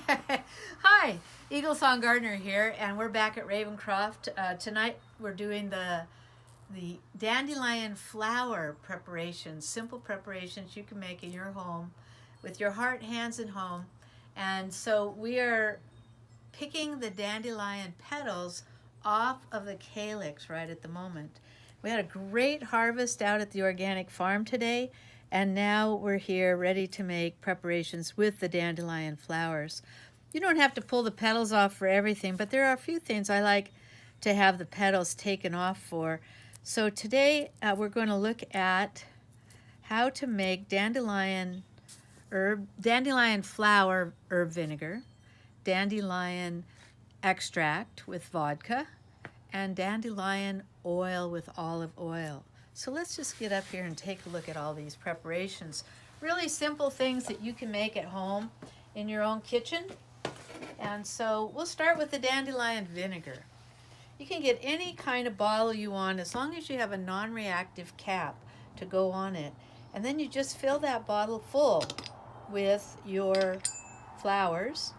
Hi, Eagle Song Gardener here, and we're back at Ravencroft. Tonight we're doing the dandelion flower preparations, simple preparations you can make in your home with your heart, hands, and home. And so we are picking the dandelion petals off of the calyx right at the moment. We had a great harvest out at the organic farm today, and now we're here ready to make preparations with the dandelion flowers. You don't have to pull the petals off for everything, but there are a few things I like to have the petals taken off for. So today we're going to look at how to make dandelion flower herb vinegar, dandelion extract with vodka, and dandelion oil with olive oil. So let's just get up here and take a look at all these preparations. Really simple things that you can make at home in your own kitchen. And so we'll start with the dandelion vinegar. You can get any kind of bottle you want as long as you have a non-reactive cap to go on it. And then you just fill that bottle full with your flowers.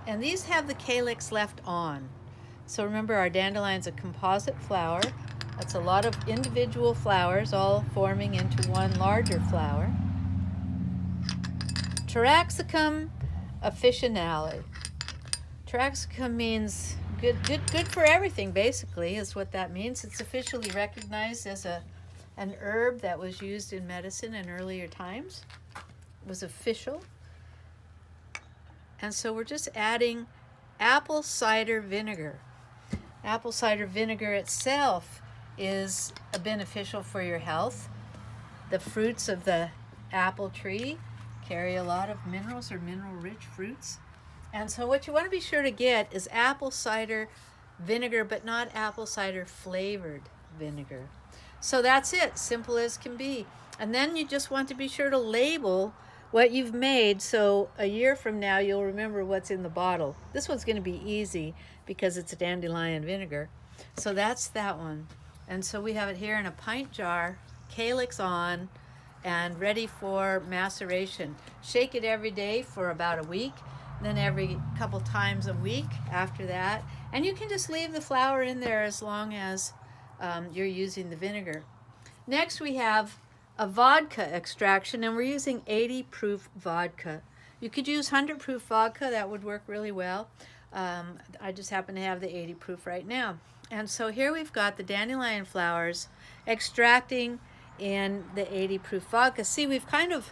And these have the calyx left on. So remember, our dandelion's a composite flower. That's a lot of individual flowers all forming into one larger flower. Taraxacum officinale. Taraxacum means good for everything, basically, is what that means. It's officially recognized as an herb that was used in medicine in earlier times. It was official. And so we're just adding apple cider vinegar. Apple cider vinegar itself is beneficial for your health. The fruits of the apple tree carry a lot of minerals or mineral-rich fruits. And so what you want to be sure to get is apple cider vinegar, but not apple cider flavored vinegar. So that's it, simple as can be. And then you just want to be sure to label what you've made, so a year from now you'll remember what's in the bottle. This one's going to be easy because it's a dandelion vinegar. So that's that one. And so we have it here in a pint jar, calyx on, and ready for maceration. Shake it every day for about a week, then every couple times a week after that. And you can just leave the flour in there as long as you're using the vinegar. Next we have a vodka extraction, and we're using 80 proof vodka. You could use 100 proof vodka, that would work really well. I just happen to have the 80 proof right now. And so here we've got the dandelion flowers extracting in the 80 proof vodka. See, we've kind of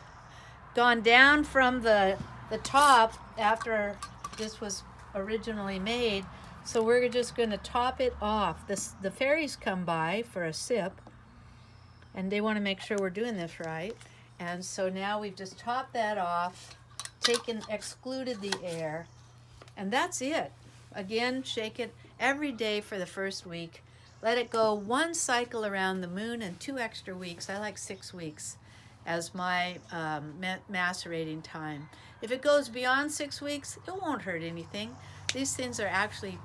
gone down from the top after this was originally made, so we're just going to top it off. The fairies come by for a sip, and they want to make sure we're doing this right. And so now we've just topped that off, excluded the air, and that's it. Again, shake it every day for the first week. Let it go one cycle around the moon and 2 extra weeks. I like 6 weeks as my macerating time. If it goes beyond 6 weeks, it won't hurt anything. These things are actually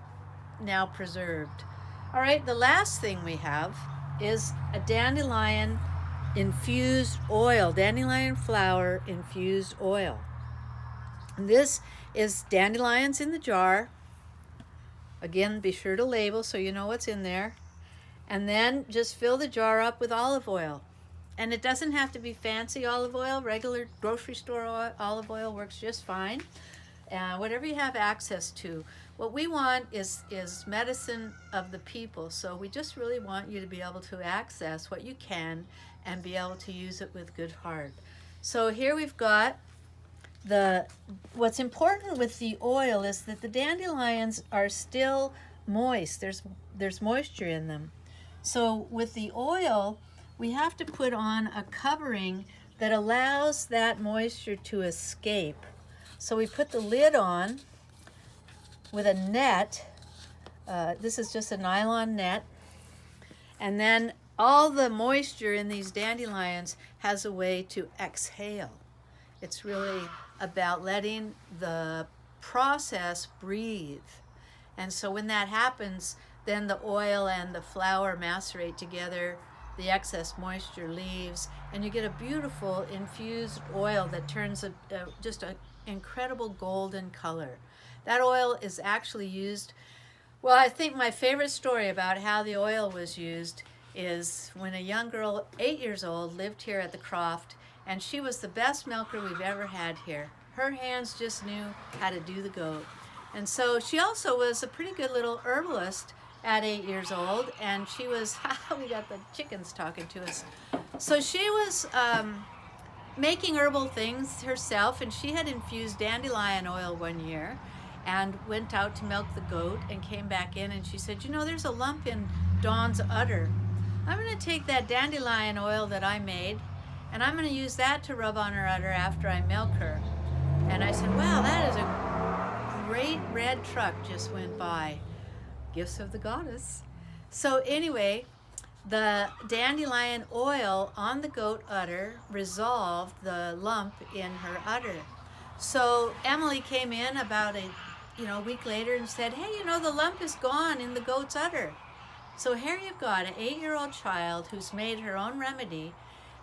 now preserved. All right, the last thing we have is a dandelion infused oil, dandelion flower infused oil. And this is dandelions in the jar. Again, be sure to label so you know what's in there. And then just fill the jar up with olive oil. And it doesn't have to be fancy olive oil. Regular grocery store olive oil works just fine. Whatever you have access to. What we want is medicine of the people. So we just really want you to be able to access what you can and be able to use it with good heart. So here we've got what's important with the oil is that the dandelions are still moist. There's moisture in them. So with the oil, we have to put on a covering that allows that moisture to escape. So we put the lid on with a net. This is just a nylon net. And then all the moisture in these dandelions has a way to exhale. It's really about letting the process breathe. And so when that happens, then the oil and the flour macerate together the excess moisture leaves, and you get a beautiful infused oil that turns just an incredible golden color. That oil is actually used. Well, I think my favorite story about how the oil was used is when a young girl, 8 years old, lived here at the Croft, and she was the best milker we've ever had here. Her hands just knew how to do the goat. And so she also was a pretty good little herbalist at 8 years old, and she was, we got the chickens talking to us. So she was making herbal things herself, and she had infused dandelion oil one year and went out to milk the goat and came back in, and she said, you know, there's a lump in Dawn's udder. I'm going to take that dandelion oil that I made, and I'm going to use that to rub on her udder after I milk her. And I said, wow, that is a great red truck just went by. Gifts of the goddess. So anyway, the dandelion oil on the goat udder resolved the lump in her udder. So Emily came in about a week later and said, hey, you know, the lump is gone in the goat's udder. So here you've got an 8-year-old child who's made her own remedy,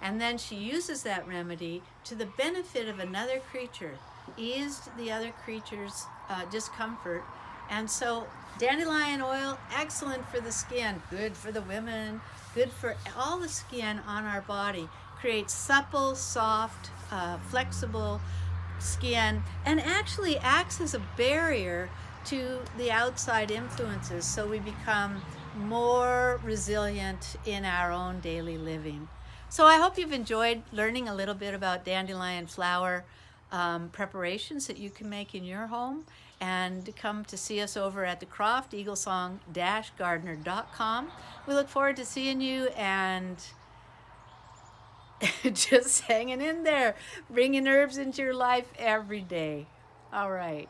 and then she uses that remedy to the benefit of another creature, eased the other creature's discomfort. And so dandelion oil, excellent for the skin, good for the women, good for all the skin on our body, creates supple, soft, flexible skin, and actually acts as a barrier to the outside influences, so we become more resilient in our own daily living. So I hope you've enjoyed learning a little bit about dandelion flower preparations that you can make in your home, and come to see us over at the Croft, eaglesong-gardener.com. We look forward to seeing you and just hanging in there, bringing herbs into your life every day. All right.